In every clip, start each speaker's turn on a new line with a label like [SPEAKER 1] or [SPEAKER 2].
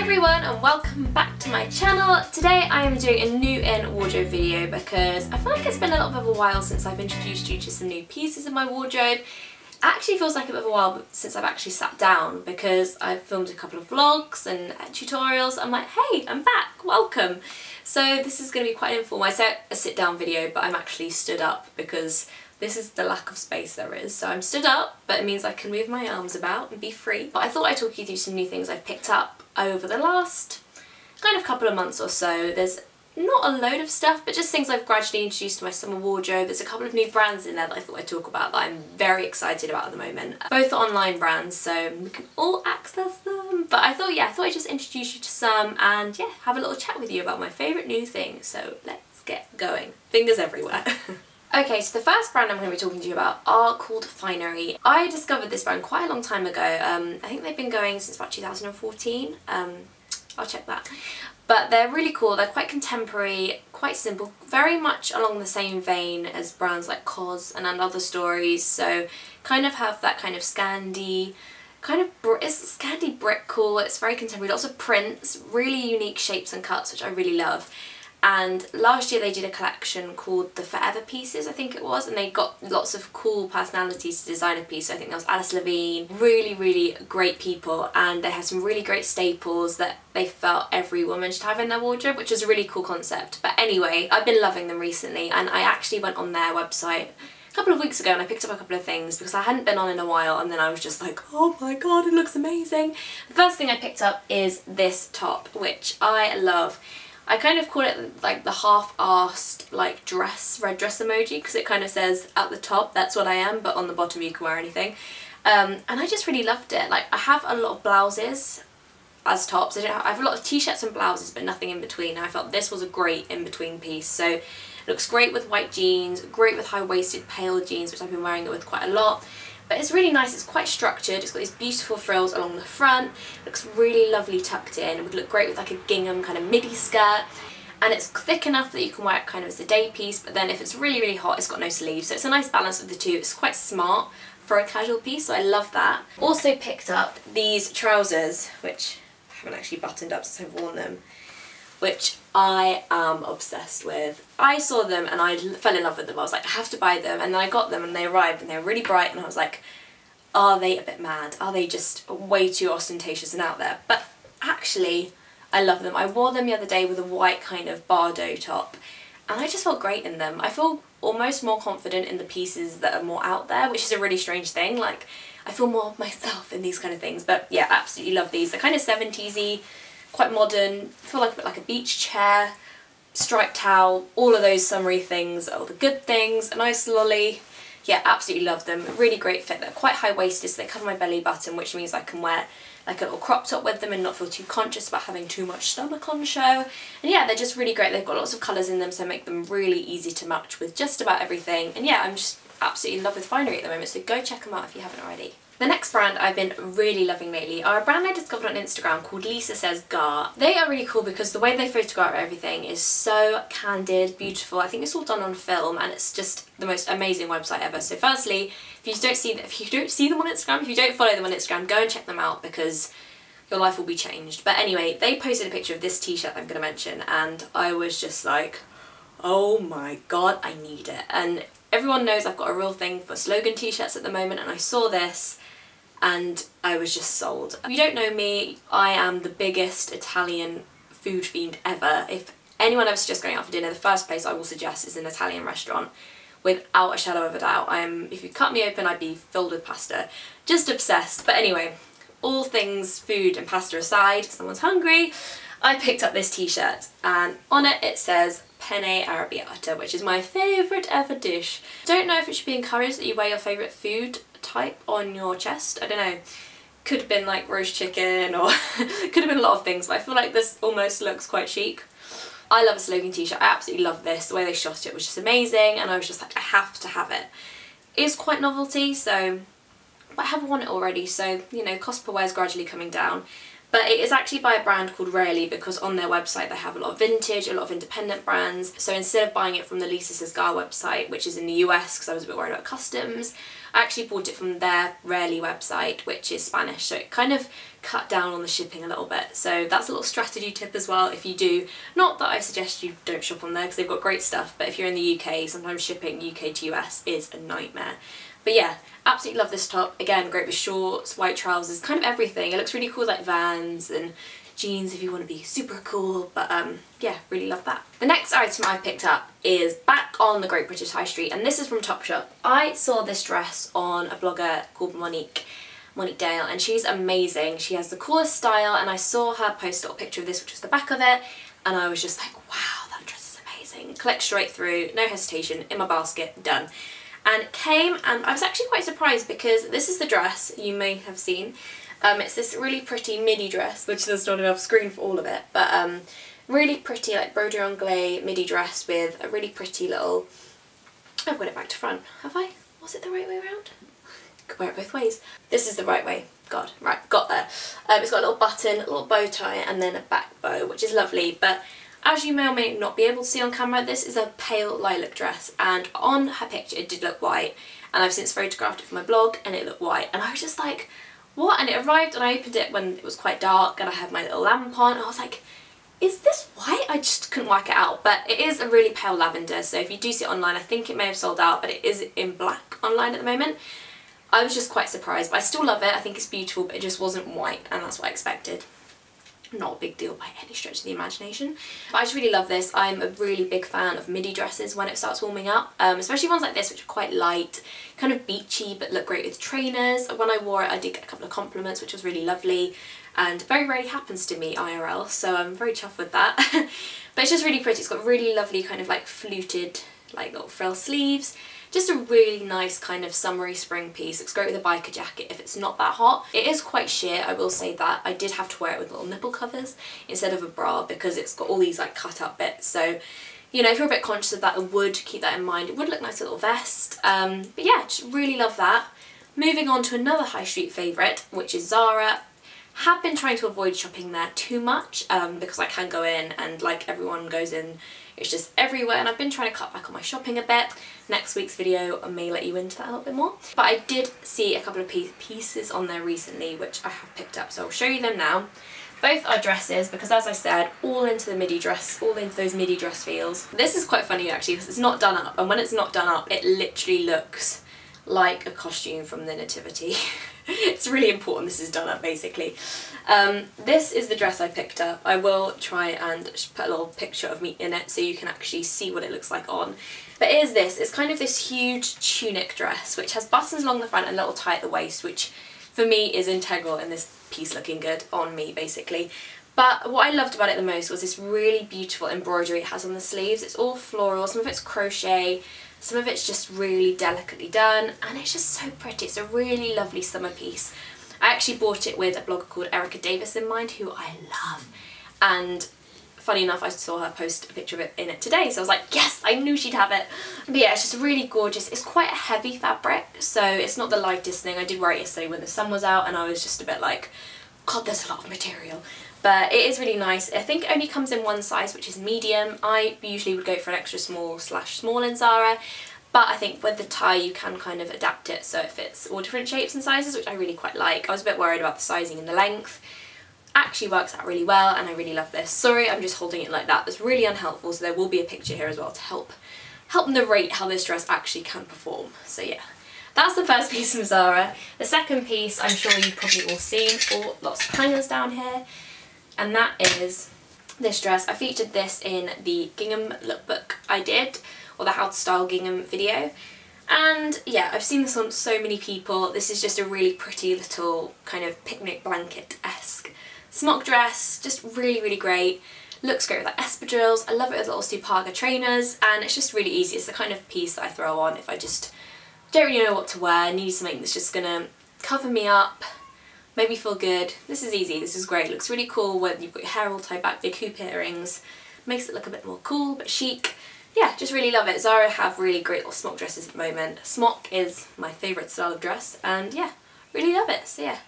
[SPEAKER 1] everyone and welcome back to my channel. Today I am doing a new in wardrobe video because I feel like it's been a little bit of a while since I've introduced you to some new pieces in my wardrobe. It actually feels like a bit of a while since I've actually sat down because I've filmed a couple of vlogs and tutorials. I'm like, hey, I'm back, welcome. So this is going to be quite informal. I said a sit down video, but I'm actually stood up because this is the lack of space there is. So I'm stood up, but it means I can move my arms about and be free. But I thought I'd talk you through some new things I've picked up over the last kind of couple of months or so. There's not a load of stuff, but just things I've gradually introduced to my summer wardrobe. There's a couple of new brands in there that I thought I'd talk about that I'm very excited about at the moment. Both are online brands, so we can all access them. But I thought I'd just introduce you to some and yeah, have a little chat with you about my favourite new things. So let's get going. Fingers everywhere. Okay, so the first brand I'm going to be talking to you about are called Pinery. I discovered this brand quite a long time ago. I think they've been going since about 2014. I'll check that. But they're really cool. They're quite contemporary, quite simple, very much along the same vein as brands like COS and Other Stories. So kind of have that kind of Scandi, it's Scandi brick cool. It's very contemporary, lots of prints, really unique shapes and cuts, which I really love. And last year they did a collection called the Forever Pieces, I think it was, and they got lots of cool personalities to design a piece. So I think there was Alice Levine, really great people, and they had some really great staples that they felt every woman should have in their wardrobe, which is a really cool concept. But anyway, I've been loving them recently, and I actually went on their website a couple of weeks ago and I picked up a couple of things because I hadn't been on in a while, and then I was just like, oh my god, it looks amazing. The first thing I picked up is this top, which I love. I kind of call it like the half-arsed like red dress emoji because it kind of says at the top that's what I am, but on the bottom you can wear anything. And I just really loved it. Like, I have a lot of blouses as tops. I have a lot of t-shirts and blouses but nothing in between. And I felt this was a great in-between piece. So it looks great with white jeans, great with high-waisted pale jeans, which I've been wearing it with quite a lot. But it's really nice, it's quite structured, it's got these beautiful frills along the front, looks really lovely tucked in, it would look great with like a gingham kind of midi skirt, and it's thick enough that you can wear it kind of as a day piece, but then if it's really hot it's got no sleeves, so it's a nice balance of the two. It's quite smart for a casual piece, so I love that. Also picked up these trousers, which I haven't actually buttoned up since I've worn them, which I am obsessed with. I saw them and I fell in love with them. I was like, I have to buy them, and then I got them and they arrived and they were really bright, and I was like, are they a bit mad? Are they just way too ostentatious and out there? But actually, I love them. I wore them the other day with a white kind of Bardo top, and I just felt great in them. I feel almost more confident in the pieces that are more out there, which is a really strange thing. Like, I feel more of myself in these kind of things. But yeah, absolutely love these. They're kind of 70s-y, quite modern. I feel like a bit like a beach chair, striped towel, all of those summery things, all the good things, a nice lolly. Yeah, absolutely love them. Really great fit. They're quite high-waisted, so they cover my belly button, which means I can wear like a little crop top with them and not feel too conscious about having too much stomach on show. And yeah, they're just really great. They've got lots of colours in them, so make them really easy to match with just about everything. And yeah, I'm just absolutely in love with Pinery at the moment, so go check them out if you haven't already. The next brand I've been really loving lately are a brand I discovered on Instagram called Lisa Says Gar. They are really cool because the way they photograph everything is so candid, beautiful. I think it's all done on film and it's just the most amazing website ever. So firstly, if you don't see them on Instagram, if you don't follow them on Instagram, go and check them out because your life will be changed. But anyway, they posted a picture of this t-shirt I'm going to mention and I was just like, oh my god, I need it. And everyone knows I've got a real thing for Slogan t-shirts at the moment, and I saw this and I was just sold. If you don't know me, I am the biggest Italian food fiend ever. If anyone ever suggests going out for dinner, the first place I will suggest is an Italian restaurant, without a shadow of a doubt. If you cut me open, I'd be filled with pasta. Just obsessed. But anyway, all things food and pasta aside, someone's hungry, I picked up this t-shirt and on it says penne arrabbiata, which is my favourite ever dish. Don't know if it should be encouraged that you wear your favourite food type on your chest. I don't know. Could have been like roast chicken or could have been a lot of things, but I feel like this almost looks quite chic. I love a Slogan t-shirt. I absolutely love this. The way they shot it was just amazing, and I was just like, I have to have it. It is quite novelty, so I have worn it already, so you know, cost per wear is gradually coming down. But it is actually by a brand called Relle because on their website they have a lot of vintage, a lot of independent brands. So instead of buying it from the Lisa Says Gar website, which is in the US because I was a bit worried about customs, I actually bought it from their Relle website, which is Spanish, so it kind of cut down on the shipping a little bit. So that's a little strategy tip as well if you do. Not that I suggest you don't shop on there because they've got great stuff, but if you're in the UK, sometimes shipping UK to US is a nightmare. But yeah, absolutely love this top. Again, great with shorts, white trousers, kind of everything. It looks really cool, like Vans and jeans if you want to be super cool, but yeah, really love that. The next item I picked up is back on the Great British High Street, and this is from Topshop. I saw this dress on a blogger called Monique Dale, and she's amazing. She has the coolest style, and I saw her post a little picture of this, which was the back of it, and I was just like, wow, that dress is amazing. Click straight through, no hesitation, in my basket, done. And it came, and I was actually quite surprised because this is the dress you may have seen. It's this really pretty midi dress, which there's not enough screen for all of it, but really pretty, like broderie anglais midi dress with a really pretty little, I've got it back to front, have I? Was it the right way around? Could wear it both ways. This is the right way. God, right, got there. It's got a little button, a little bow tie, and then a back bow, which is lovely, but as you may or may not be able to see on camera, this is a pale lilac dress, and on her picture it did look white, and I've since photographed it for my blog and it looked white, and I was just like, what? And it arrived and I opened it when it was quite dark and I had my little lamp on, and I was like, is this white? I just couldn't work it out, but it is a really pale lavender, so if you do see it online, I think it may have sold out, but it is in black online at the moment. I was just quite surprised, but I still love it. I think it's beautiful, but it just wasn't white, and that's what I expected. Not a big deal by any stretch of the imagination. But I just really love this. I'm a really big fan of midi dresses when it starts warming up, especially ones like this which are quite light, kind of beachy, but look great with trainers. When I wore it I did get a couple of compliments, which was really lovely, and very rarely happens to me IRL, so I'm very chuffed with that. But it's just really pretty. It's got really lovely kind of like fluted like little frill sleeves. Just a really nice kind of summery spring piece. It's great with a biker jacket if it's not that hot. It is quite sheer, I will say that. I did have to wear it with little nipple covers instead of a bra because it's got all these like cut up bits. So, you know, if you're a bit conscious of that, I would keep that in mind. It would look nice, a little vest. But yeah, just really love that. Moving on to another high street favourite, which is Zara. Have been trying to avoid shopping there too much because I can go in and like everyone goes in, it's just everywhere, and I've been trying to cut back on my shopping a bit. Next week's video I may let you into that a little bit more. But I did see a couple of pieces on there recently which I have picked up, so I'll show you them now. Both are dresses because, as I said, all into the midi dress, all into those midi dress feels. This is quite funny actually because it's not done up, and when it's not done up it literally looks like a costume from the Nativity. It's really important this is done up basically. This is the dress I picked up. I will try and put a little picture of me in it so you can actually see what it looks like on. But it is this. It's kind of this huge tunic dress which has buttons along the front and a little tie at the waist, which for me is integral in this piece looking good on me basically. But what I loved about it the most was this really beautiful embroidery it has on the sleeves. It's all floral, some of it's crochet, some of it's just really delicately done, and it's just so pretty. It's a really lovely summer piece. I actually bought it with a blogger called Erica Davis in mind, who I love, and funny enough I saw her post a picture of it in it today, so I was like, yes, I knew she'd have it. But yeah, it's just really gorgeous. It's quite a heavy fabric, so it's not the lightest thing. I did wear it yesterday when the sun was out and I was just a bit like, God, there's a lot of material. But it is really nice. I think it only comes in one size, which is medium. I usually would go for an extra small / small in Zara, but I think with the tie you can kind of adapt it so it fits all different shapes and sizes, which I really quite like. I was a bit worried about the sizing and the length. Actually works out really well, and I really love this. Sorry, I'm just holding it like that. That's really unhelpful, so there will be a picture here as well to help narrate how this dress actually can perform. So yeah. That's the first piece from Zara. The second piece I'm sure you've probably all seen. Oh, lots of hangers down here. And that is this dress. I featured this in the gingham lookbook I did, or the how to style gingham video. And yeah, I've seen this on so many people. This is just a really pretty little kind of picnic blanket-esque smock dress. Just really, really great. Looks great with like espadrilles. I love it with little Supaga trainers, and it's just really easy. It's the kind of piece that I throw on if I just don't really know what to wear, need something that's just gonna cover me up, make me feel good. This is easy, this is great. Looks really cool when you've got your hair all tied back, big hoop earrings. Makes it look a bit more cool, but chic. Yeah, just really love it. Zara have really great little smock dresses at the moment. Smock is my favourite style of dress, and yeah, really love it. So yeah,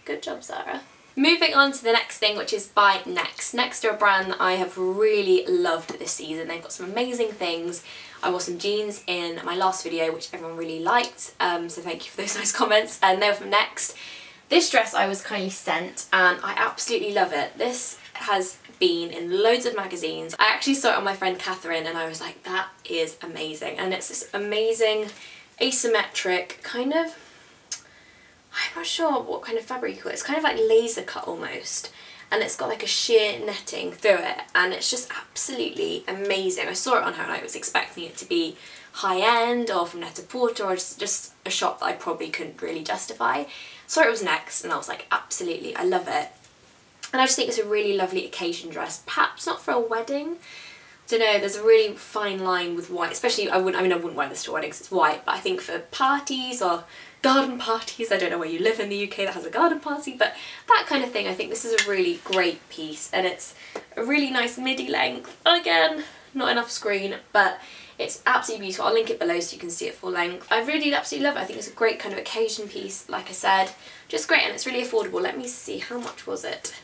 [SPEAKER 1] good job Zara. Moving on to the next thing, which is by Next. Next are a brand that I have really loved this season. They've got some amazing things. I wore some jeans in my last video, which everyone really liked, so thank you for those nice comments, and they were from Next. This dress I was kindly sent, and I absolutely love it. This has been in loads of magazines. I actually saw it on my friend Catherine, and I was like, that is amazing. And it's this amazing asymmetric kind of, I'm not sure what kind of fabric you call it. It's kind of like laser cut almost, and it's got like a sheer netting through it, and it's just absolutely amazing. I saw it on her and I was expecting it to be high-end or from Net-a-Porter or just a shop that I probably couldn't really justify. Saw it was Next and I was like, absolutely, I love it. And I just think it's a really lovely occasion dress, perhaps not for a wedding. I don't know, there's a really fine line with white, especially, I wouldn't wear this to weddings, it's white, but I think for parties or garden parties, I don't know where you live in the UK that has a garden party, but that kind of thing, I think this is a really great piece, and it's a really nice midi length. Again, not enough screen, but it's absolutely beautiful. I'll link it below so you can see it full length. I really absolutely love it. I think it's a great kind of occasion piece, like I said, just great, and it's really affordable. Let me see, how much was it?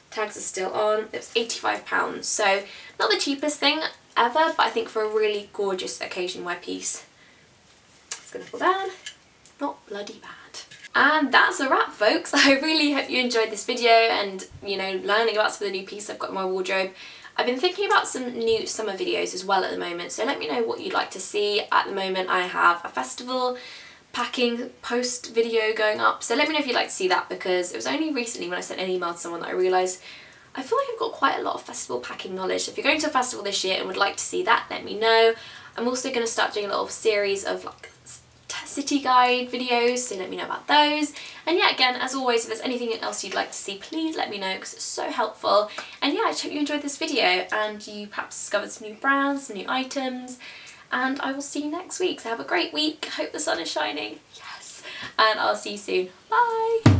[SPEAKER 1] Tags are still on. It was £85, so not the cheapest thing ever, but I think for a really gorgeous occasion wear piece, it's gonna fall down, not bloody bad. And that's a wrap, folks. I really hope you enjoyed this video and, you know, learning about some of the new pieces I've got in my wardrobe. I've been thinking about some new summer videos as well at the moment, so let me know what you'd like to see. At the moment I have a festival packing post video going up, so let me know if you'd like to see that, because it was only recently when I sent an email to someone that I realised I feel like I've got quite a lot of festival packing knowledge. So if you're going to a festival this year and would like to see that, let me know. I'm also going to start doing a little series of like city guide videos, so let me know about those. And yeah, again, as always, if there's anything else you'd like to see, please let me know, because it's so helpful. And yeah, I just hope you enjoyed this video and you perhaps discovered some new brands, some new items, and I will see you next week. So have a great week. Hope the sun is shining. Yes. And I'll see you soon. Bye.